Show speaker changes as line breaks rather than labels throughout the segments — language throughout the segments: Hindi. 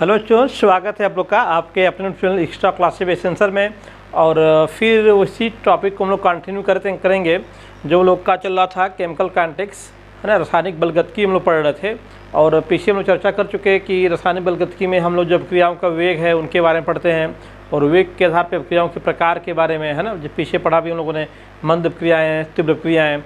हेलो बच्चों, स्वागत है आप लोग का आपके अपने चैनल एक्स्ट्रा क्लासेस एसेंसर में। और फिर उसी टॉपिक को हम लोग कंटिन्यू करेंगे जो लोग का चल रहा था केमिकल कांटेक्स, है ना। रासायनिक बलगतिकी हम लोग पढ़ रहे थे और पीछे हम लोग चर्चा कर चुके हैं कि रासायनिक बलगतिकी में हम लोग जब क्रियाओं का वेग है उनके बारे में पढ़ते हैं और वेग के आधार पर क्रियाओं के प्रकार के बारे में, है ना। जो पीछे पढ़ा भी हम लोगों ने मंद क्रियाएँ, तीव्र क्रियाएँ।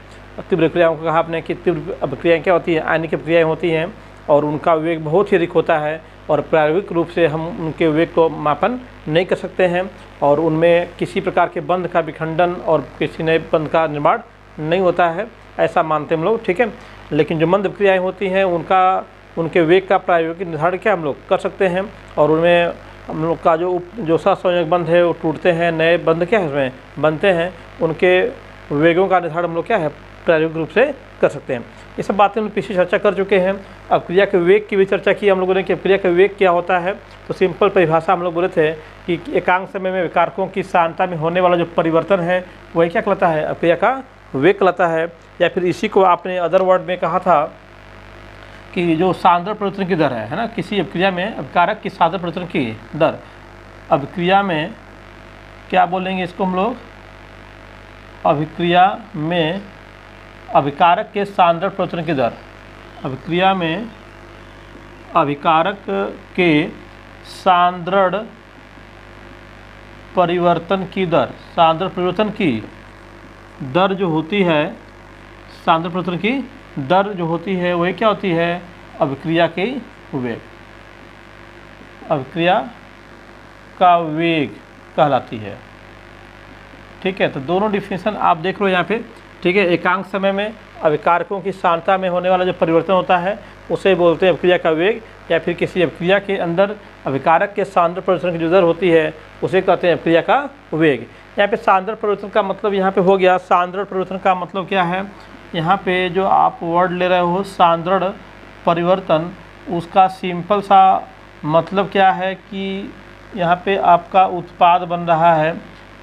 तीव्र क्रियाओं को कहा आपने कि तीव्र अभिक्रियाएँ क्या होती हैं, आयनिक क्रियाएँ होती हैं और उनका वेग बहुत ही अधिक होता है और प्रायोगिक रूप से हम उनके वेग को मापन नहीं कर सकते हैं और उनमें किसी प्रकार के बंध का विखंडन और किसी नए बंध का निर्माण नहीं होता है, ऐसा मानते हैं हम लोग, ठीक है। लेकिन जो मंद क्रियाएँ होती हैं उनके वेग का प्रायोगिक निर्धारण क्या हम लोग कर सकते हैं और उनमें हम लोग का जो सहसंयोजक बंध है वो टूटते हैं, नए बंध क्या है उसमें बनते हैं, उनके वेगों का निर्धारण हम लोग क्या है प्रायोगिक रूप से कर सकते हैं। ये सब बातें हम पीछे चर्चा कर चुके हैं। अब क्रिया के वेग की भी चर्चा की हम लोगों ने कि क्रिया का वेग क्या होता है। तो सिंपल परिभाषा हम लोग बोले थे कि एकांक समय में विकारकों की सांद्रता में होने वाला जो परिवर्तन है वही क्या कहलाता है, अब क्रिया का वेग कहलाता है। या फिर इसी को आपने अदर वर्ड में कहा था कि जो सांद्र परिवर्तन की दर है ना, किसी अभिक्रिया में अभिकारक की सांद्र परिवर्तन की दर, अभिक्रिया में क्या बोलेंगे इसको हम लोग, अभिक्रिया में अभिकारक के सांद्रण परिवर्तन की दर, अभिक्रिया में अभिकारक के सांद्रण परिवर्तन की दर, सांद्रण परिवर्तन की दर जो होती है, सांद्रण परिवर्तन की दर जो होती है वही क्या होती है, अभिक्रिया के वेग, अभिक्रिया का वेग कहलाती है, ठीक है। तो दोनों डिफिनेशन आप देख लो यहाँ पे, ठीक है। एकांक समय में अभिकारकों की सांद्रता में होने वाला जो परिवर्तन होता है उसे बोलते हैं अभिक्रिया का वेग, या फिर किसी अभिक्रिया के अंदर अभिकारक के सांद्र परिवर्तन की जो दर होती है उसे कहते हैं अभिक्रिया का वेग। यहाँ पे सांद्र परिवर्तन का मतलब यहाँ पे हो गया, सांद्र परिवर्तन का मतलब क्या है, यहाँ पे जो आप वर्ड ले रहे हो सांद्रण परिवर्तन, उसका सिंपल सा मतलब क्या है कि यहाँ पे आपका उत्पाद बन रहा है,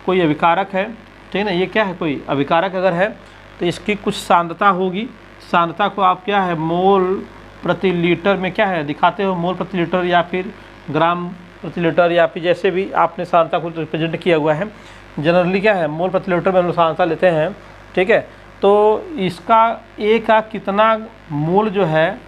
कोई अभिकारक है, ठीक है ना। ये क्या है, कोई अभिकारक अगर है तो इसकी कुछ सांद्रता होगी, सांद्रता को आप क्या है मोल प्रति लीटर में क्या है दिखाते हो, मोल प्रति लीटर या फिर ग्राम प्रति लीटर, या फिर जैसे भी आपने सांद्रता को रिप्रेजेंट किया हुआ है, जनरली क्या है मोल प्रति लीटर में हम लोग सांद्रता लेते हैं, ठीक है। तो इसका ए का कितना मोल जो है,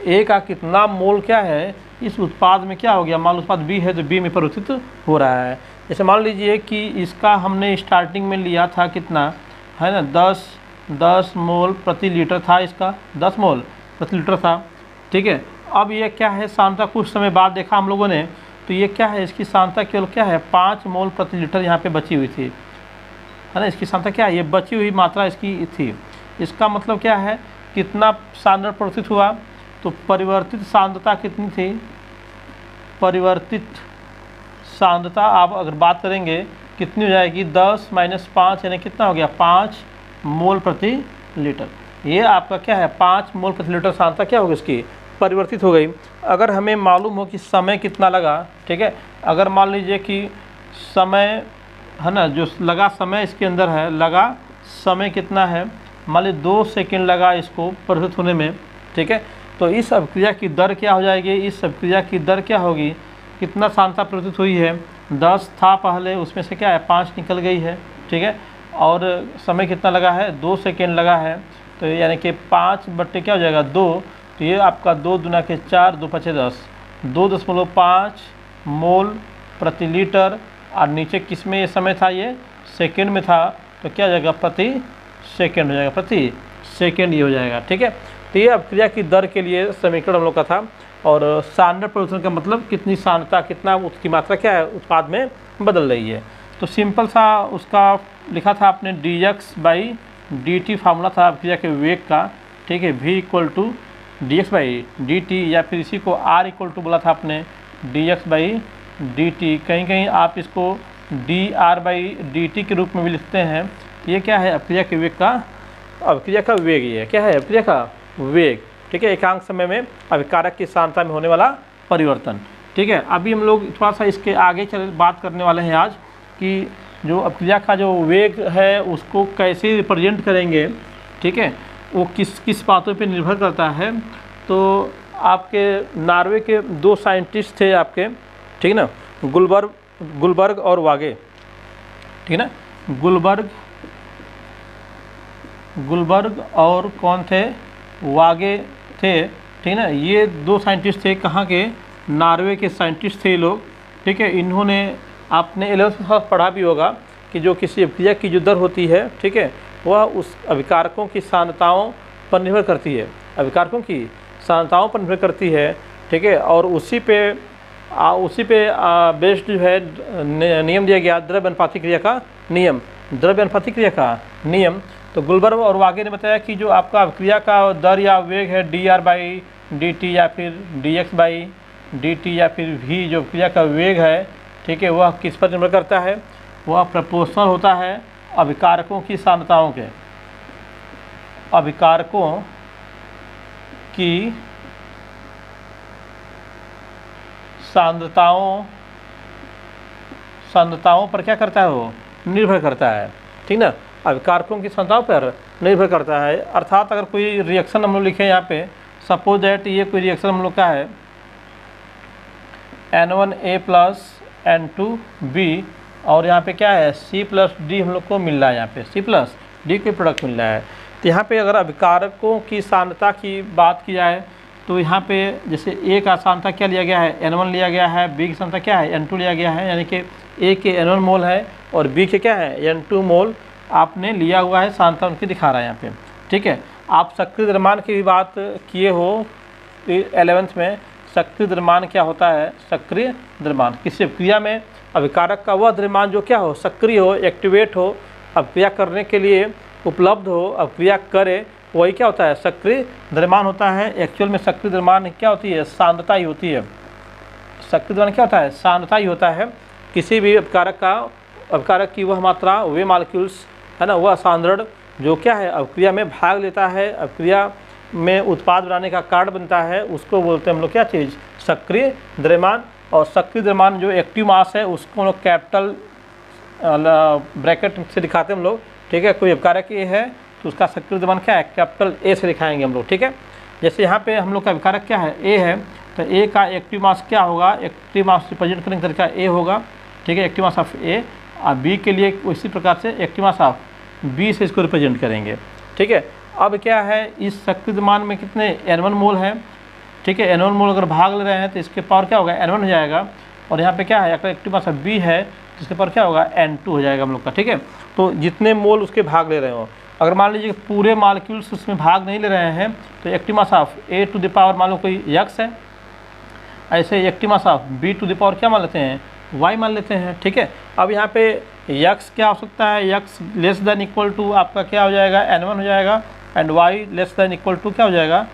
ए का कितना मोल क्या है इस उत्पाद में क्या हो गया, मान लो उत्पाद बी है तो बी में परिवर्तित हो रहा है। जैसे मान लीजिए कि इसका हमने स्टार्टिंग में लिया था कितना है ना, 10 मोल प्रति लीटर था, इसका 10 मोल प्रति लीटर था, ठीक है। अब ये क्या है सांद्रता कुछ समय बाद देखा हम लोगों ने, तो ये क्या है इसकी सांद्रता केवल क्या है 5 मोल प्रति लीटर यहाँ पे बची हुई थी, है ना। इसकी सांद्रता क्या है, ये बची हुई मात्रा इसकी थी। इसका मतलब क्या है कितना सांद्रण परिवर्तित हुआ, तो परिवर्तित सांद्रता कितनी थी, परिवर्तित सांद्रता आप अगर बात करेंगे कितनी हो जाएगी, 10 - 5 यानी कितना हो गया 5 मोल प्रति लीटर। ये आपका क्या है 5 मोल प्रति लीटर सांद्रता क्या होगी इसकी परिवर्तित हो गई। अगर हमें मालूम हो कि समय कितना लगा, ठीक है, अगर मान लीजिए कि समय है ना, जो लगा समय इसके अंदर है, लगा समय कितना है, मान लीजिए 2 सेकेंड लगा इसको परिवर्तित होने में, ठीक है। तो इस अभिक्रिया की दर क्या हो जाएगी, इस अभिक्रिया की दर क्या होगी, कितना सांद्रता परिवर्तित हुई है, 10 था पहले, उसमें से क्या है 5 निकल गई है, ठीक है। और समय कितना लगा है 2 सेकेंड लगा है, तो यानी कि 5 बट्टे क्या हो जाएगा 2, तो ये आपका 2 दूना के 4, 2 पचे 10, 2.5 मोल प्रति लीटर। और नीचे किस में ये समय था, ये सेकेंड में था, तो क्या हो जाएगा प्रति सेकेंड हो जाएगा, प्रति सेकेंड ये हो जाएगा, ठीक है। तो ये अभिक्रिया की दर के लिए समीकरण हम लोग का था। और सांद्रण परिवर्तन का मतलब कितनी सांद्रता, कितना उसकी मात्रा क्या है उत्पाद में बदल रही है। तो सिंपल सा उसका लिखा था आपने dx/dt फार्मूला था अभिक्रिया के वेग का, ठीक है। v = dx/dt, या फिर इसी को r = बोला था आपने dx/dt, कहीं कहीं आप इसको dr/dt के रूप में भी लिखते हैं। ये क्या है अभिक्रिया के वेग का, अभिक्रिया का वेग, ये क्या है अभिक्रिया का वेग, ठीक है। एकांक समय में अभिकारक की सांद्रता में होने वाला परिवर्तन, ठीक है। अभी हम लोग थोड़ा सा इसके आगे बात करने वाले हैं आज कि जो अभिक्रिया का जो वेग है उसको कैसे रिप्रेजेंट करेंगे, ठीक है, वो किस किस बातों पे निर्भर करता है। तो आपके नॉर्वे के 2 साइंटिस्ट थे आपके, ठीक ना, गुलबर्ग और वागे, ठीक ना, गुलबर्ग और कौन थे, वागे थे, ठीक ना। ये 2 साइंटिस्ट थे, कहाँ के, नॉर्वे के साइंटिस्ट थे ये लोग, ठीक है। इन्होंने आपने 11th में पढ़ा भी होगा कि जो किसी अभिक्रिया की जो दर होती है, ठीक है, वह उस अभिकारकों की सांद्रताओं पर निर्भर करती है, अभिकारकों की सांद्रताओं पर निर्भर करती है, ठीक है। और उसी पे बेस्ड जो है नियम दिया गया, द्रव्य अनुपाती क्रिया का नियम, द्रव्य अनुपाती क्रिया का नियम। तो गुलबर्ग और वागे ने बताया कि जो आपका अभिक्रिया का दर या वेग है dr/dt या फिर dx/dt या फिर v, जो क्रिया का वेग है, ठीक है, वह किस पर निर्भर करता है, वह प्रोपोर्शनल होता है अभिकारकों की सांद्रताओं के, अभिकारकों की सांद्रताओं पर क्या करता है, वो निर्भर करता है, ठीक ना, अभिकारकों की सांद्रताओं पर निर्भर करता है। अर्थात अगर कोई रिएक्शन हम लोग लिखें यहाँ पे, सपोज दैट ये कोई रिएक्शन हम लोग का है N1A + N2B, और यहाँ पे क्या है C + D हम लोग को मिल रहा है, यहाँ पे C + D के प्रोडक्ट मिल रहा है। तो यहाँ पे अगर अभिकारकों की सांद्रता की बात की जाए तो यहाँ पे जैसे A का सांद्रता क्या लिया गया है, N1 लिया गया है, B की सांद्रता क्या है, N2 लिया गया है, यानी कि A के N1 मोल है और B के क्या है, N2 मोल आपने लिया हुआ है, सांद्रता उनकी दिखा रहा है यहाँ पे, ठीक है। आप सक्रिय द्रव्यमान की भी बात किए हो 11th में। सक्रिय द्रव्यमान क्या होता है, सक्रिय द्रव्यमान किसी अभिक्रिया में अभिकारक का वह द्रव्यमान जो क्या हो, सक्रिय हो, एक्टिवेट हो, अभिक्रिया करने के लिए उपलब्ध हो, अभिक्रिया करे, वही क्या होता है, सक्रिय द्रव्यमान होता है। एक्चुअल में सक्रिय द्रव्यमान क्या होती है, सांद्रता ही होती है। सक्रिय द्रव्यमान क्या होता है, सांद्रता ही होता है। किसी भी अभिकारक की वह मात्रा, वे मॉलिक्यूल्स है ना, वह सांद्रण जो क्या है अभिक्रिया में भाग लेता है, अभिक्रिया में उत्पाद बनाने का कारण बनता है, उसको बोलते हैं हम लोग क्या चीज़, सक्रिय द्रव्यमान। और सक्रिय द्रव्यमान जो एक्टिव मास है उसको हम लोग कैपिटल ब्रैकेट से दिखाते हैं हम लोग, ठीक है। कोई अभिकारक ए है तो उसका सक्रिय द्रव्यमान क्या है, कैपिटल ए से दिखाएंगे हम लोग, ठीक है। जैसे यहाँ पे हम लोग का अभिकारक क्या है, ए है, तो ए का एक्टिव मास क्या होगा, एक्टिव मास रिप्रेजेंट करने का तरीका ए होगा, ठीक है, एक्टिव मास ऑफ ए। और बी के लिए उसी प्रकार से एक्टिव मास ऑफ बी से इसको रिप्रेजेंट करेंगे, ठीक है। अब क्या है, इस सक्रिय द्रव्यमान में कितने N1 मोल है, ठीक है, N1 मोल अगर भाग ले रहे हैं तो इसके पावर क्या होगा, N1 हो जाएगा। और यहाँ पे क्या है, अगर एक्टिव मास ऑफ बी है तो इसके पावर क्या होगा, N2 हो जाएगा हम लोग का, ठीक है। तो जितने मोल उसके भाग ले रहे हो, अगर मान लीजिए पूरे मॉलिक्यूल्स उसमें भाग नहीं ले रहे हैं तो active mass of A to the power मान लो कोई x है, ऐसे active mass of B to the power क्या मान लेते हैं, y मान लेते हैं, ठीक है। अब यहाँ पे x क्या हो सकता है, x less than equal to आपका क्या हो जाएगा, N1 हो जाएगा, and y less than equal to क्या हो जाएगा,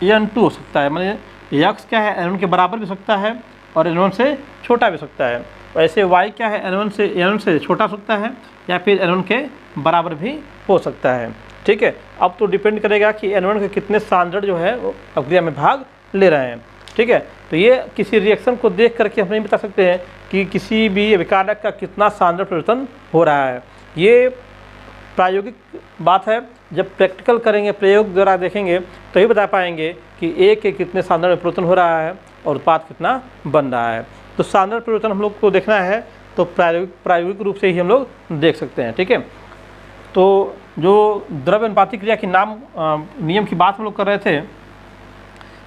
N2 हो सकता है। मतलब x क्या है, N1 के बराबर भी सकता है और N1 से छोटा भी सकता है। वैसे y क्या है, N1 से छोटा हो सकता है या फिर N1 के बराबर भी हो सकता है, ठीक है। अब तो डिपेंड करेगा कि N1 के कितने सांद्रण जो है वो अभिक्रिया में भाग ले रहे हैं, ठीक है। तो ये किसी रिएक्शन को देख करके हम नहीं बता सकते हैं कि किसी भी अभिकारक का कितना सांद्रण परिवर्तन हो रहा है। ये प्रायोगिक बात है, जब प्रैक्टिकल करेंगे, प्रयोग द्वारा देखेंगे तो ही बता पाएंगे कि ए के कितने सांद्रण में परिवर्तन हो रहा है और उत्पाद कितना बन रहा है। तो सांद्रण परिवर्तन हम लोग को देखना है तो प्रायोगिक रूप से ही हम लोग देख सकते हैं, ठीक है। तो जो द्रव्य अनुपाती क्रिया की नियम की बात हम लोग कर रहे थे,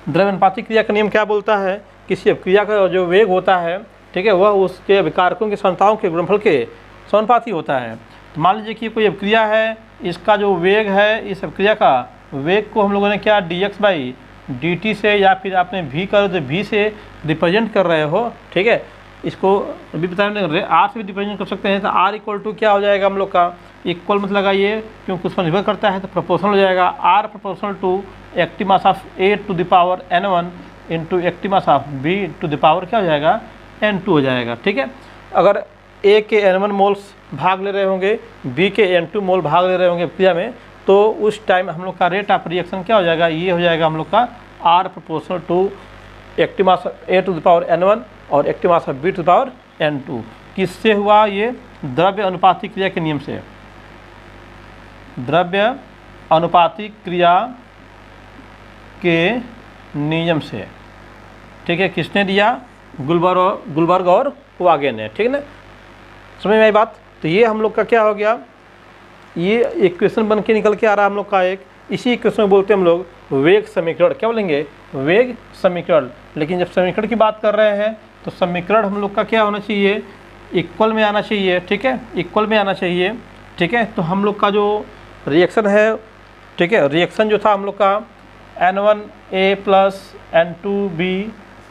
द्रव्य अनुपाती क्रिया का नियम क्या बोलता है, किसी अभिक्रिया का जो वेग होता है, ठीक है, वह उसके अभिकारकों की सांद्रताओं के गुणनफल के समानुपाती होता है। तो मान लीजिए कि कोई अभिक्रिया है, इसका जो वेग है, इस अभिक्रिया का वेग को हम लोगों ने क्या dx/dt से या फिर आपने v कर तो v से रिप्रेजेंट कर रहे हो, ठीक है। इसको अभी बताएंगे r से भी रिप्रेजेंट कर सकते हैं। तो r इक्वल टू क्या हो जाएगा हम लोग का, इक्वल मत लगाइए क्योंकि उस पर निर्भर करता है, तो प्रोपोर्शनल हो जाएगा, r proportional to active mass of a to the power N1 into active mass of b to the power क्या हो जाएगा, N2 हो जाएगा, ठीक है। अगर a के N1 मोल्स भाग ले रहे होंगे, b के N2 मोल भाग ले रहे होंगे क्रिया में, तो उस टाइम हम लोग का रेट ऑफ रिएक्शन क्या हो जाएगा, ये हो जाएगा हम लोग का r proportional to active mass a to the power N1 और active mass b to the power N2। किससे हुआ, ये द्रव्य अनुपाती क्रिया के नियम से, द्रव्य अनुपाती क्रिया के नियम से। ठीक है, किसने दिया? गुलबर्ग और वागे ने। ठीक है ना, समझ में आई बात? तो ये हम लोग का क्या हो गया, ये इक्वेशन बन के निकल के आ रहा है हम लोग का एक। इसी इक्वेशन में बोलते हैं हम लोग वेग समीकरण। क्या बोलेंगे? वेग समीकरण। लेकिन जब समीकरण की बात कर रहे हैं तो समीकरण हम लोग का क्या होना चाहिए? इक्वल में आना चाहिए। ठीक है, इक्वल में आना चाहिए। ठीक है, तो हम लोग का जो रिएक्शन है, ठीक है, रिएक्शन जो था हम लोग का N1A प्लस N2B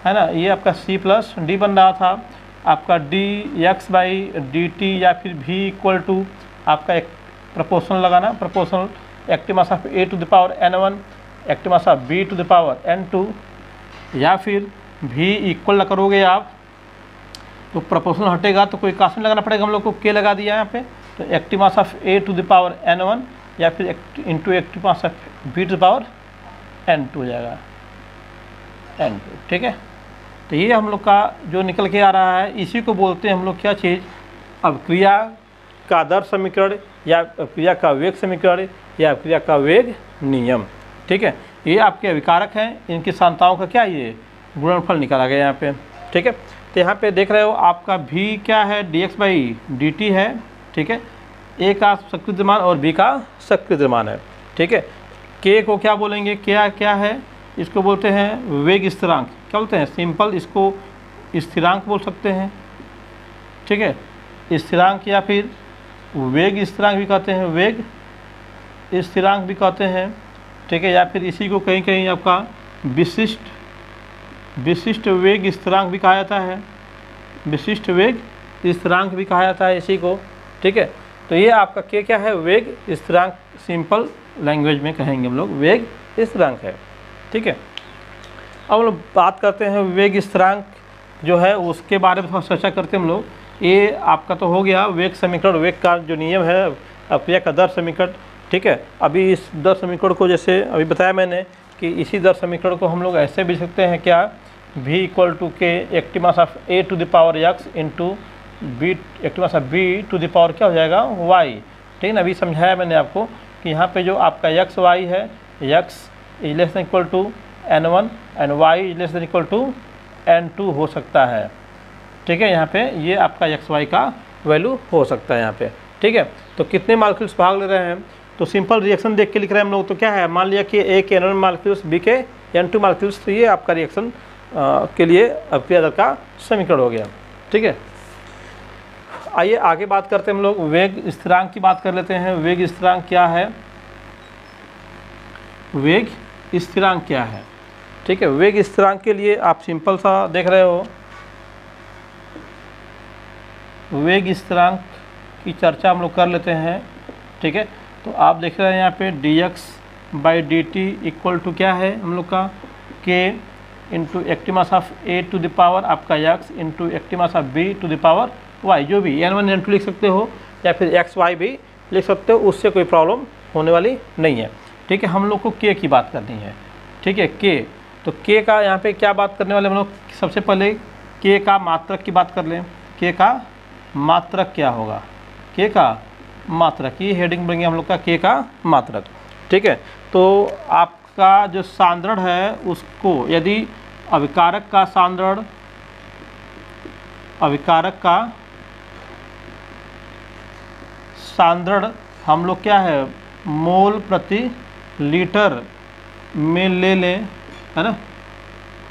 है ना, ये आपका C प्लस D बन रहा था। आपका dx/dt या फिर v इक्वल टू आपका एक प्रोपोर्शनल लगाना, proportional active mass of a to the power n1 active mass of b to the power n2, या फिर v इक्वल करोगे आप तो प्रोपोर्शनल हटेगा तो कोई कांस्टेंट लगाना पड़ेगा हम लोग को, k लगा दिया यहाँ पे, तो active mass of a to the power n1 या फिर into active mass of b to the power n2 हो जाएगा, n2। ठीक है, तो ये हम लोग का जो निकल के आ रहा है, इसी को बोलते हैं हम लोग क्या चीज़, अभिक्रिया का दर समीकरण या अभिक्रिया का वेग समीकरण या अभिक्रिया का वेग नियम। ठीक है, ये आपके अभिकारक हैं, इनकी सांताओं का क्या ये गुणनफल निकाला गया यहाँ पे। ठीक है, तो यहाँ पे देख रहे हो आपका v क्या है, dx/dt है। ठीक है, a का सक्रिय द्रव्यमान और b का सक्रिय द्रव्यमान है। ठीक है, k को क्या बोलेंगे, क्या है, इसको बोलते हैं वेग स्थिरांक। क्या बोलते हैं? सिंपल इसको स्थिरांक बोल सकते हैं। ठीक है, स्थिरांक या फिर वेग स्थिरांक भी कहते हैं, वेग स्थिरांक भी कहते हैं। ठीक है, या फिर इसी को कहीं कहीं आपका विशिष्ट वेग स्थिरांक भी कहा जाता है, विशिष्ट वेग स्थिरांक भी कहा जाता है इसी को। ठीक है, तो ये आपका क्या है, वेग स्थिरांक, सिंपल लैंग्वेज में कहेंगे हम लोग वेग स्थिरांक है। ठीक है, अब हम लोग बात करते हैं वेग स्थिरांक जो है उसके बारे में थोड़ा चर्चा करते हैं हम लोग। ये आपका तो हो गया वेग समीकरण, वेग का जो नियम है, अभिक्रिया का दर समीकरण। ठीक है, अभी इस दर समीकरण को जैसे अभी बताया मैंने कि इसी दर समीकरण को हम लोग ऐसे भी लिख सकते हैं क्या, v equal to k active mass of a to the power x into b active mass of b to the power क्या हो जाएगा, y। ठीक है ना, अभी समझाया मैंने आपको कि यहाँ पे जो आपका x y है, x is less than equal to n1 and y is less than equal to n2 हो सकता है। ठीक है, यहाँ पे ये आपका एक्स वाई का वैल्यू हो सकता है यहाँ पे। ठीक है, तो कितने मॉलिक्यूल्स भाग ले रहे हैं, तो सिंपल रिएक्शन देख के लिख रहे हैं हम लोग। तो क्या है, मान लिया कि ए के N1 मॉलिक्यूल्स, बी के N2 मॉलिक्यूल्स, तो ये आपका रिएक्शन के लिए अभिक्रिया दर का समीकरण हो गया। ठीक है, आइए आगे बात करते हैं हम लोग, वेग स्थिरांक की बात कर लेते हैं। वेग स्थिरांक क्या है, वेग स्थिरांक क्या है। ठीक है, वेग स्थिरांक के लिए आप सिंपल सा देख रहे हो, वेग स्थिरांक की चर्चा हम लोग कर लेते हैं। ठीक है, तो आप देख रहे हैं यहाँ पे dx/dt इक्वल टू क्या है हम लोग का, k into active mass of a to the power आपका x into active mass of b to the power y, जो भी n1 n2 लिख सकते हो या फिर x y भी लिख सकते हो, उससे कोई प्रॉब्लम होने वाली नहीं है। ठीक है, हम लोग को k की बात करनी है। ठीक है, k, तो k का यहाँ पे क्या बात करने वाले हम लोग, सबसे पहले k का मात्रक की बात कर लें। k का मात्रक क्या होगा, k का मात्रक, ये हेडिंग बनेंगे हम लोग का k का मात्रक। ठीक है, तो आपका जो सांद्रण है उसको, यदि अभिकारक का सांद्रण, अभिकारक का सांद्रण हम लोग क्या है, मोल प्रति लीटर में ले लें, है ना,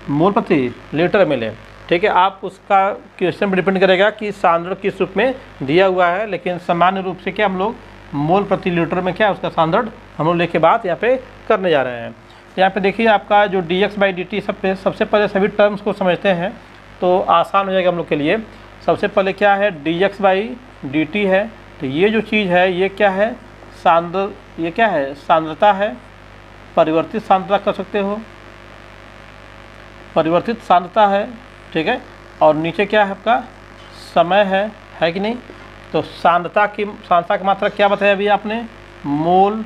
मोल प्रति लीटर में लें। ठीक है, आप उसका क्वेश्चन पर डिपेंड करेगा कि सांद्रण किस रूप में दिया हुआ है, लेकिन सामान्य रूप से क्या हम लोग मोल प्रति लीटर में क्या उसका सांद्रण हम लोग लेके बात यहाँ पे करने जा रहे हैं। यहाँ पे देखिए आपका जो dx/dt, सबसे पहले सभी टर्म्स को समझते हैं तो आसान हो जाएगा हम लोग के लिए। सबसे पहले क्या है, dx/dt है, तो ये जो चीज़ है ये क्या है, ये क्या है, सांद्रता है, परिवर्तित सांद्रता कर सकते हो, परिवर्तित सांद्रता है। ठीक है, और नीचे क्या है आपका समय है कि नहीं, तो सांद्रता की मात्रा क्या बताया अभी आपने, मोल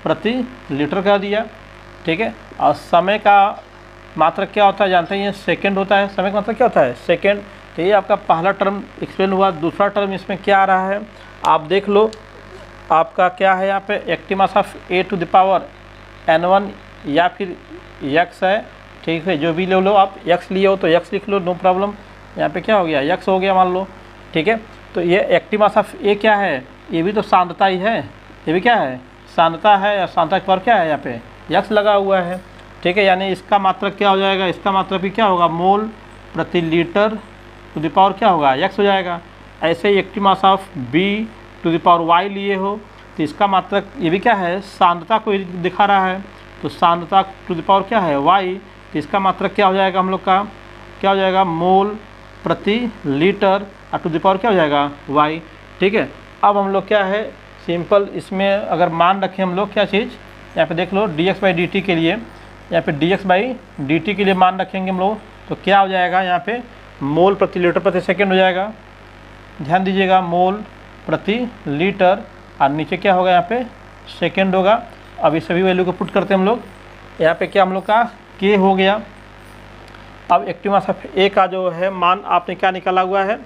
प्रति लीटर कर दिया। ठीक है, और समय का मात्रक क्या होता है जानते हैं, ये सेकंड होता है। समय का मात्रक क्या होता है, सेकंड। तो ये आपका पहला टर्म एक्सप्लेन हुआ। दूसरा टर्म इसमें क्या आ रहा है आप देख लो, आपका क्या है यहाँ पे, active mass of a to the power n1 या फिर x है, ठीक है, जो भी ले लो आप, x लिए हो तो x लिख लो, नो प्रॉब्लम। यहाँ पे क्या हो गया, x हो गया मान लो, ठीक है। तो ये एक्टिव मास ऑफ ए क्या है, ये भी तो सांद्रता ही है, ये भी क्या है, सांद्रता है, और सांद्रता के पर क्या है यहाँ पे x लगा हुआ है, ठीक है। यानी इसका मात्रक क्या हो जाएगा, इसका मात्रक भी क्या होगा, मोल प्रति लीटर टू द पावर क्या होगा, x हो जाएगा। ऐसे ही active mass of b to the power y लिए हो तो इसका मात्रक ये भी क्या है, सांद्रता को दिखा रहा है, तो सांद्रता टू द पावर क्या है y, तो इसका मात्रक क्या हो जाएगा हम लोग का, क्या हो जाएगा, मोल प्रति लीटर और टू द पावर क्या हो जाएगा y, ठीक है। अब हम लोग क्या है सिंपल इसमें अगर मान रखें हम लोग क्या चीज़, यहाँ पे देख लो dx/dt के लिए, यहाँ पे dx/dt के लिए मान रखेंगे हम लोग, तो क्या हो जाएगा यहाँ पे मोल प्रति लीटर प्रति सेकेंड हो जाएगा, ध्यान दीजिएगा, मोल प्रति लीटर, और नीचे क्या होगा यहाँ पे सेकेंड होगा। अब इस सभी वैल्यू को पुट करते हैं हम लोग, यहाँ पे क्या हम लोग का k हो गया। अब एक्टिव मास ऑफ ए का जो है मान आपने क्या निकाला हुआ है,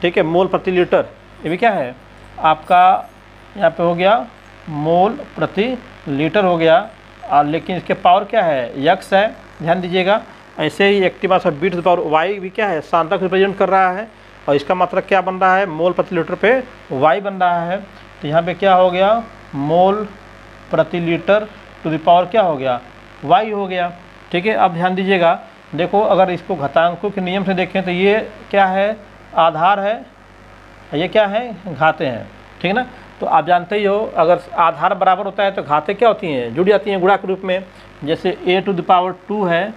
ठीक है, मोल प्रति लीटर, ये भी क्या है आपका यहाँ पे हो गया मोल प्रति लीटर हो गया, और लेकिन इसके पावर क्या है x है, ध्यान दीजिएगा। ऐसे ही active mass of B to the power y भी क्या है, सांद्रता को रिप्रेजेंट कर रहा है, और इसका मात्रक क्या बन रहा है, मोल प्रति लीटर पे y बन रहा है। तो यहाँ पे क्या हो गया, मोल प्रति लीटर टू द पावर क्या हो गया, y हो गया, ठीक है। अब ध्यान दीजिएगा, देखो अगर इसको घातांकों के नियम से देखें तो ये क्या है, आधार है, ये क्या है, घातें हैं, ठीक है ना। तो आप जानते ही हो अगर आधार बराबर होता है तो घातें क्या होती हैं, जुड़ जाती हैं गुणा के रूप में। जैसे a टू द पावर 2 है,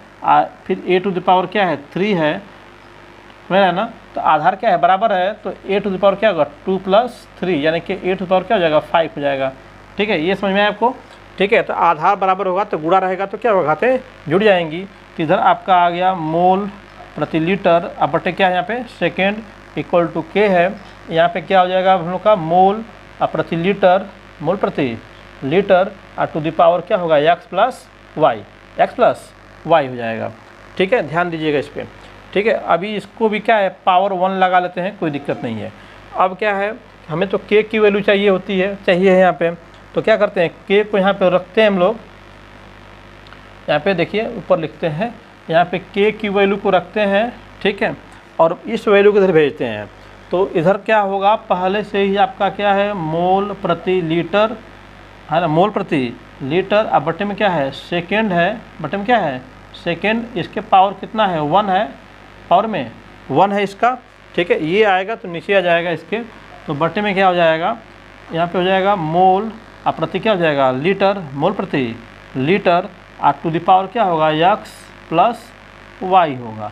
फिर a टू द पावर क्या है 3 है ना, तो आधार क्या है, बराबर है, तो a टू द पावर क्या होगा 2 + 3, यानी कि a टू द पावर क्या हो जाएगा 5 हो जाएगा, ठीक है। ये समझ में आया आपको, ठीक है। तो आधार बराबर होगा तो गुणा रहेगा तो क्या होगा, घातें जुड़ जाएंगी। तो इधर आपका आ गया मोल प्रति लीटर, अब बटे क्या है यहाँ पे सेकेंड इक्वल टू k है, यहाँ पे क्या हो जाएगा हम लोग का मोल प्रति लीटर, मोल प्रति लीटर, और टू द पावर क्या होगा x प्लस y हो जाएगा, ठीक है। ध्यान दीजिएगा इस पर, ठीक है। अभी इसको भी क्या है पावर 1 लगा लेते हैं, कोई दिक्कत नहीं है। अब क्या है, हमें तो k की वैल्यू चाहिए है यहाँ पे, तो क्या करते हैं k को यहाँ पे रखते हैं हम लोग, यहाँ पे देखिए ऊपर लिखते हैं, यहाँ पे k की वैल्यू को रखते हैं, ठीक है, और इस वैल्यू को इधर भेजते हैं। तो इधर क्या होगा, पहले से ही आपका क्या है मोल प्रति लीटर है ना, मोल प्रति लीटर, अब बटे में क्या है सेकेंड है, बटे में क्या है सेकेंड, इसके पावर कितना है 1 है, पावर में 1 है इसका, ठीक है। ये आएगा तो नीचे आ जाएगा इसके, तो बटे में क्या हो जाएगा, यहाँ पे हो जाएगा मोल प्रति क्या हो जाएगा लीटर, मोल प्रति लीटर, और टू द पावर क्या होगा x प्लस y होगा,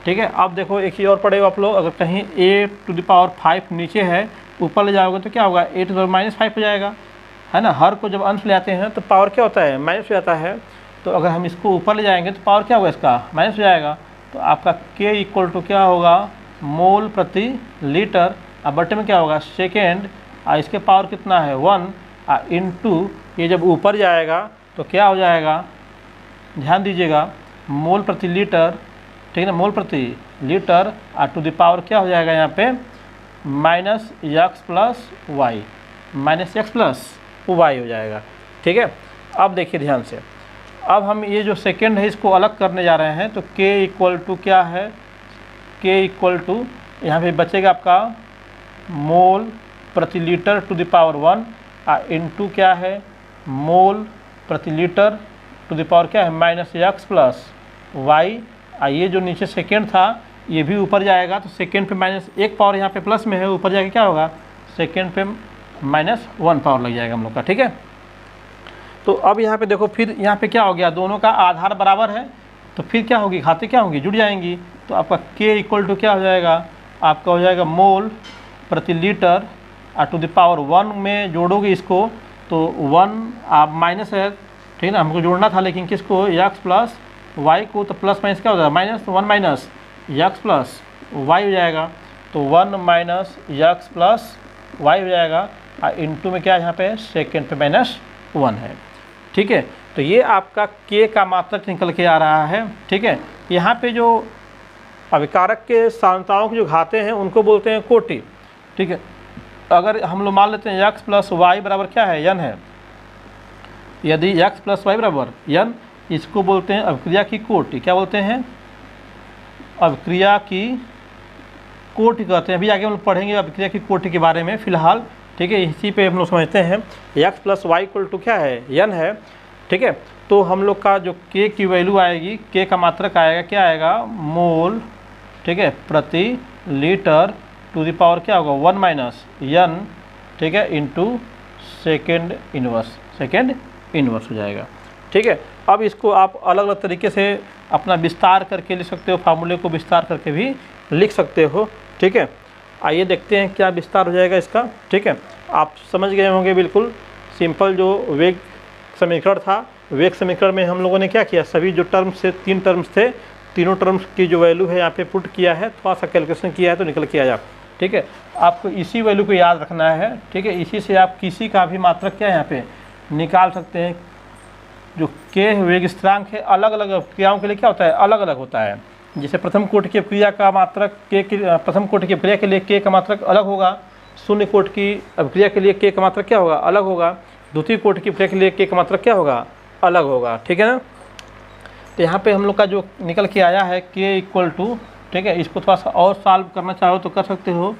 ठीक है। अब देखो एक चीज़ और पढ़ेगा आप लोग, अगर कहीं a टू द पावर 5 नीचे है, ऊपर ले जाओगे तो क्या होगा a टू द पावर -5 हो जाएगा, है ना। हर को जब अंश ले आते हैं तो पावर क्या होता है माइनस हो जाता है, तो अगर हम इसको ऊपर ले जाएंगे तो पावर क्या होगा इसका माइनस हो जाएगा। तो आपका k इक्वल टू क्या होगा मोल प्रति लीटर, अब बटे में क्या होगा सेकेंड, और इसके पावर कितना है 1, इनटू ये जब ऊपर जाएगा तो क्या हो जाएगा, ध्यान दीजिएगा, मोल प्रति लीटर, ठीक है ना, मोल प्रति लीटर, और टू द पावर क्या हो जाएगा यहाँ पे -x प्लस y हो जाएगा, ठीक है। अब देखिए ध्यान से, अब हम ये जो सेकेंड है इसको अलग करने जा रहे हैं, तो k इक्वल टू क्या है, k इक्वल टू यहाँ पे बचेगा आपका मोल प्रति litre to the power 1, into क्या है मोल प्रति लीटर टू द पावर क्या है -x प्लस y, ये जो नीचे सेकेंड था ये भी ऊपर जाएगा, तो सेकेंड पे -1 पावर यहाँ पे प्लस में है, ऊपर जाके क्या होगा सेकेंड पे -1 पावर लग जाएगा हम लोग का, ठीक है। तो अब यहाँ पे देखो फिर यहाँ पे क्या हो गया, दोनों का आधार बराबर है, तो फिर क्या होगी घातें क्या होंगी जुड़ जाएंगी। तो आपका k इक्वल टू क्या हो जाएगा, आपका हो जाएगा मोल प्रति लीटर, और टू द पावर 1 में जोड़ोगे इसको तो 1 आप माइनस है, ठीक है ना, हमको जोड़ना था लेकिन किसको x प्लस y को, तो प्लस माइनस क्या हो जाएगा -1 माइनस x प्लस y हो जाएगा, तो 1 माइनस x प्लस y हो जाएगा, और इनटू में क्या है यहाँ पे सेकेंड पे -1 है, ठीक है। तो ये आपका k का मात्रक निकल के आ रहा है, ठीक है। यहाँ पे जो अभिकारक के सांद्रताओं की जो घातें हैं उनको बोलते हैं कोटि, ठीक है। अगर हम लोग मान लेते हैं x प्लस वाई बराबर क्या है n है, यदि x प्लस वाई बराबर n, इसको बोलते हैं अभिक्रिया की कोटि। क्या बोलते हैं? अभिक्रिया की कोटि कहते हैं। अभी आगे हम लोग पढ़ेंगे अभिक्रिया की कोटि के बारे में। फिलहाल ठीक है, इसी पे हम लोग समझते हैं। x + y = क्या है? n है। ठीक है, तो हम लोग का जो k की वैल्यू आएगी, k का मात्रक आएगा, क्या आएगा? मोल, ठीक है, प्रति लीटर टू द पावर क्या होगा? 1 - n, ठीक है, इंटू सेकेंड इनवर्स हो जाएगा। ठीक है, अब इसको आप अलग अलग तरीके से अपना विस्तार करके लिख सकते हो, फार्मूले को विस्तार करके भी लिख सकते हो। ठीक है, आइए देखते हैं क्या विस्तार हो जाएगा इसका। ठीक है, आप समझ गए होंगे बिल्कुल सिंपल जो वेग समीकरण था। वेग समीकरण में हम लोगों ने क्या किया? सभी जो टर्म्स थे, 3 टर्म्स थे, तीनों टर्म्स की जो वैल्यू है यहाँ पे पुट किया है, थोड़ा सा कैलकुलेशन किया है तो निकल के आया। ठीक है, आपको इसी वैल्यू को याद रखना है। ठीक है, इसी से आप किसी का भी मात्रक क्या यहाँ पे निकाल सकते हैं। जो k वेग स्थिरांक है अलग अलग क्रियाओं के लिए क्या होता है? अलग अलग होता है। जैसे प्रथम कोटि की अभिक्रिया का मात्रक प्रथम कोटि की अभिक्रिया के लिए k का मात्रक अलग होगा, शून्य कोटि की अभिक्रिया के लिए k का मात्रक क्या होगा? अलग होगा। द्वितीय कोटि की अभिक्रिया के लिए k का मात्रक क्या होगा? अलग होगा। ठीक है ना। तो यहाँ पे हम लोग का जो निकल के आया है k = ठीक है, इसको थोड़ा सा और सॉल्व करना चाहो तो कर सकते हो।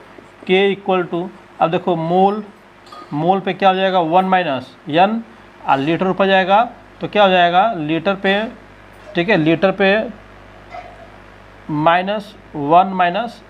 k = अब देखो मोल पे क्या हो जाएगा? 1 - n, और लीटर ऊपर जाएगा तो क्या हो जाएगा? लीटर पे, ठीक है, लीटर पे -1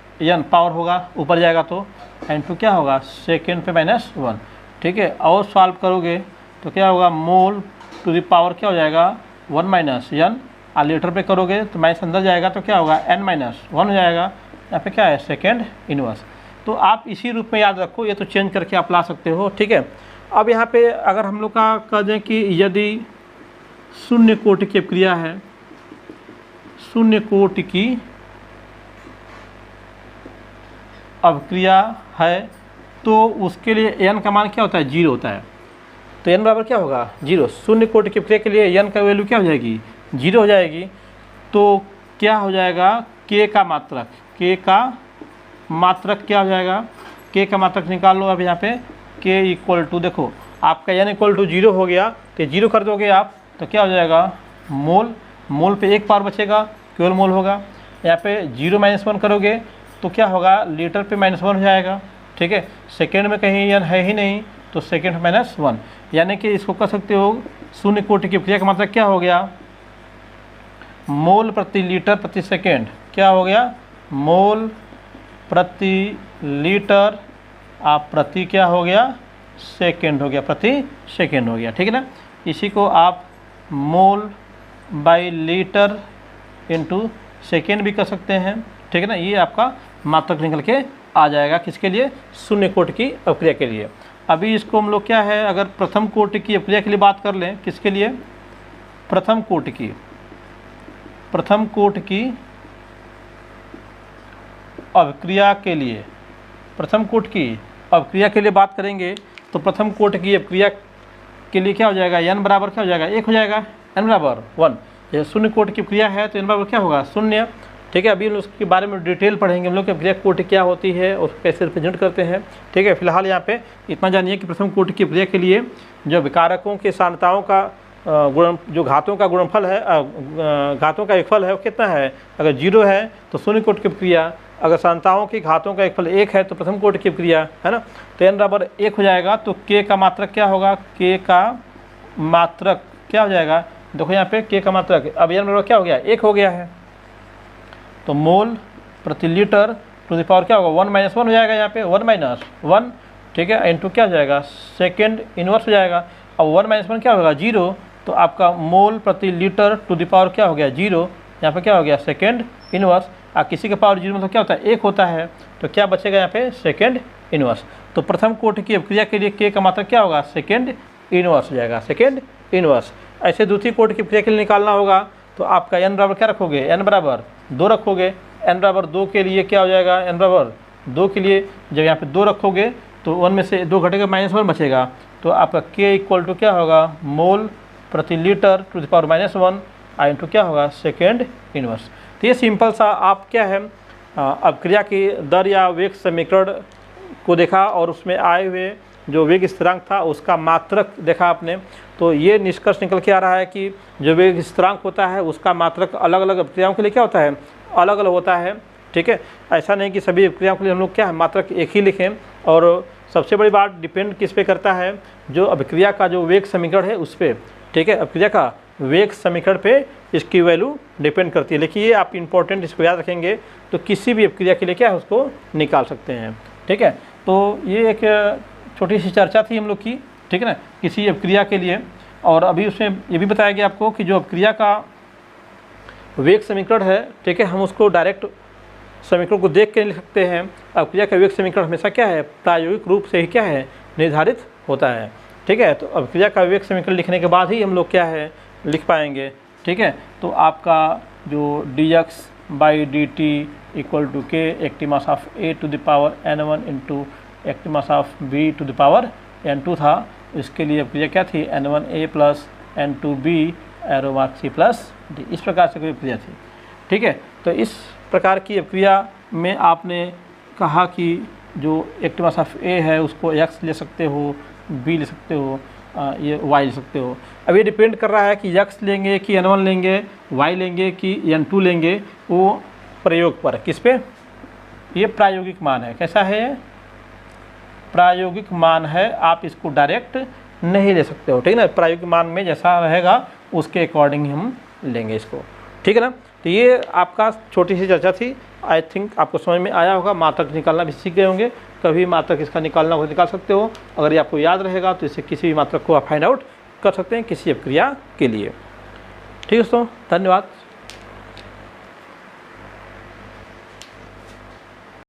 - n पावर होगा, ऊपर जाएगा तो इंटू क्या होगा? सेकेंड पे -1। ठीक है, और सॉल्व करोगे तो क्या होगा? मोल टू द पावर क्या हो जाएगा? 1 - n, और लीटर पे करोगे तो माइनस अंदर जाएगा तो क्या होगा? n-1 हो जाएगा। यहाँ पे क्या है? Second inverse. तो आप इसी रूप में याद रखो, ये तो चेंज करके आप ला सकते हो। ठीक है, अब यहाँ पे अगर हम लोग का कह दें कि यदि शून्य कोटि की अभिक्रिया है, शून्य कोटि की अभिक्रिया है, तो उसके लिए n का मान क्या होता है? 0 होता है। तो n बराबर क्या होगा? 0। शून्य कोटि की अभिक्रिया के लिए n का वैल्यू क्या हो जाएगी? 0 हो जाएगी। तो क्या हो जाएगा? k का मात्रक, k का मात्रक क्या हो जाएगा? k का मात्रक निकाल लो। अब यहाँ पे k = देखो आपका n = 0 हो गया, तो 0 कर दोगे आप तो क्या हो जाएगा? मोल पे एक पावर बचेगा, केवल मोल होगा। यहाँ पे 0 - 1 करोगे तो क्या होगा? लीटर पे -1 हो जाएगा। ठीक है, सेकेंड में कहीं n है ही नहीं तो सेकेंड -1, यानी कि इसको कह सकते हो शून्य कोटि की अभिक्रिया का मात्रक क्या हो गया? मोल प्रति लीटर प्रति सेकेंड। क्या हो गया? मोल प्रति लीटर आप प्रति क्या हो गया? सेकेंड हो गया, प्रति सेकेंड हो गया। ठीक है ना। इसी को आप मोल बाई लीटर इंटू सेकेंड भी कर सकते हैं। ठीक है ना, ये आपका मात्रक निकल के आ जाएगा। किसके लिए? शून्य कोटि की अभिक्रिया के लिए। अभी इसको हम लोग क्या है, अगर प्रथम कोटि की अभिक्रिया के लिए बात कर लें, किसके लिए? प्रथम कोटि की अभिक्रिया के लिए, प्रथम कोटि की अभिक्रिया के लिए बात करेंगे तो प्रथम कोटि की अभिक्रिया के लिए क्या हो जाएगा? n बराबर क्या हो जाएगा? 1 हो जाएगा, n बराबर 1। ये शून्य कोटि की अभिक्रिया है तो n बराबर क्या होगा? 0। ठीक है, अभी हम उसके बारे में डिटेल पढ़ेंगे हम लोग कि अभिक्रिया कोटि क्या होती है और कैसे रिप्रेजेंट करते हैं। ठीक है, फिलहाल यहाँ पे इतना जानिए कि प्रथम कोटि की अभिक्रिया के लिए जो विकारकों के सांद्रताओं का जो घातों का गुणनफल है, घातों का एकफल है वो कितना है? अगर 0 है तो शून्य कोटि की अभिक्रिया, अगर सांद्रताओं की घातों का एकफल 1 है तो प्रथम कोटि की अभिक्रिया, है ना। तो n बराबर 1 हो जाएगा तो k का मात्रक क्या होगा? k का मात्रक क्या हो जाएगा? देखो यहाँ पे k का मात्रक, अब n बराबर क्या हो गया? 1 हो गया है। तो मोल प्रति लीटर टू द पावर क्या होगा? 1 - 1 हो जाएगा यहाँ पे, 1 - 1। ठीक है, इंटू क्या हो जाएगा? सेकेंड इनवर्स हो जाएगा। अब 1 - 1 क्या होगा? 0। तो आपका मोल प्रति लीटर टू द पावर क्या हो गया? 0। यहाँ पे क्या हो गया? Second inverse. किसी का पावर 0 मतलब क्या होता है? 1 होता है। तो क्या बचेगा यहाँ पे? Second inverse. तो प्रथम कोटि की अभिक्रिया के लिए k का मात्रक क्या होगा? सेकेंड इनवर्स हो जाएगा, सेकेंड इनवर्स। ऐसे द्वितीय कोटि की अभिक्रिया के लिए निकालना होगा तो आपका n बराबर क्या रखोगे? n बराबर 2 रखोगे। n बराबर 2 के लिए क्या हो जाएगा? n बराबर 2 के लिए जब यहाँ पे 2 रखोगे तो 1 में से 2 घटेगा, -1 बचेगा। तो आपका k = क्या होगा? मोल प्रति litre to the power -1 into क्या होगा? Second inverse. तो ये सिंपल सा आप क्या है अभिक्रिया की दर या वेग समीकरण को देखा और उसमें आए हुए जो वेग स्थिरांक था उसका मात्रक देखा आपने, तो ये निष्कर्ष निकल के आ रहा है कि जो वेग स्थिरांक होता है उसका मात्रक अलग अलग अभिक्रियाओं के लिए क्या होता है, अलग अलग होता है। ठीक है, ऐसा नहीं कि सभी अभिक्रियाओं के लिए हम लोग क्या है मात्रक एक ही लिखें। और सबसे बड़ी बात डिपेंड किस पे करता है, जो अभिक्रिया का जो वेग समीकरण है उस पर। ठीक है, अभिक्रिया का वेग समीकरण पे इसकी वैल्यू डिपेंड करती है। लेकिन ये आप इंपॉर्टेंट इसको याद रखेंगे तो किसी भी अभिक्रिया के लिए क्या है उसको निकाल सकते हैं। ठीक है, तो ये एक छोटी सी चर्चा थी हम लोग की, ठीक है ना, किसी अभिक्रिया के लिए। और अभी उसमें ये भी बताया गया आपको कि जो अभिक्रिया का वेग समीकरण है, ठीक है, हम उसको डायरेक्ट समीकरण को देख के लिख सकते हैं। अभिक्रिया का वेग समीकरण हमेशा क्या है, प्रायोगिक रूप से ही क्या है निर्धारित होता है। ठीक है, तो अभिक्रिया का वेग समीकरण लिखने के बाद ही हम लोग क्या है लिख पाएंगे। ठीक है, तो आपका जो dx/dt equal to k active mass of a to the power n1 into active mass of b to the power n2 था। इसके लिए अभिक्रिया क्या थी, n1a plus n2b arrow mark c plus d, इस प्रकार से कोई अभिक्रिया थी। ठीक है, तो इस प्रकार की अभिक्रिया में आपने कहा कि जो एक्टिव मास ऑफ a है उसको x ले सकते हो, b ले सकते हो, ये y ले सकते हो। अब ये डिपेंड कर रहा है कि x लेंगे कि n1 लेंगे, y लेंगे कि n2 लेंगे, वो प्रयोग पर, किस पे, ये प्रायोगिक मान है। कैसा है, प्रायोगिक मान है, आप इसको डायरेक्ट नहीं ले सकते हो। ठीक है ना, प्रायोगिक मान में जैसा रहेगा उसके अकॉर्डिंग हम लेंगे इसको। ठीक है ना, तो ये आपका छोटी सी चर्चा थी। आई थिंक आपको समझ में आया होगा। मात्रक निकालना भी सीख गए होंगे, कभी मात्रक इसका निकालना हो निकाल सकते हो। अगर ये आपको याद रहेगा तो इससे किसी भी मात्रक को आप फाइंड आउट कर सकते हैं किसी अभिक्रिया के लिए। ठीक है दोस्तों, धन्यवाद।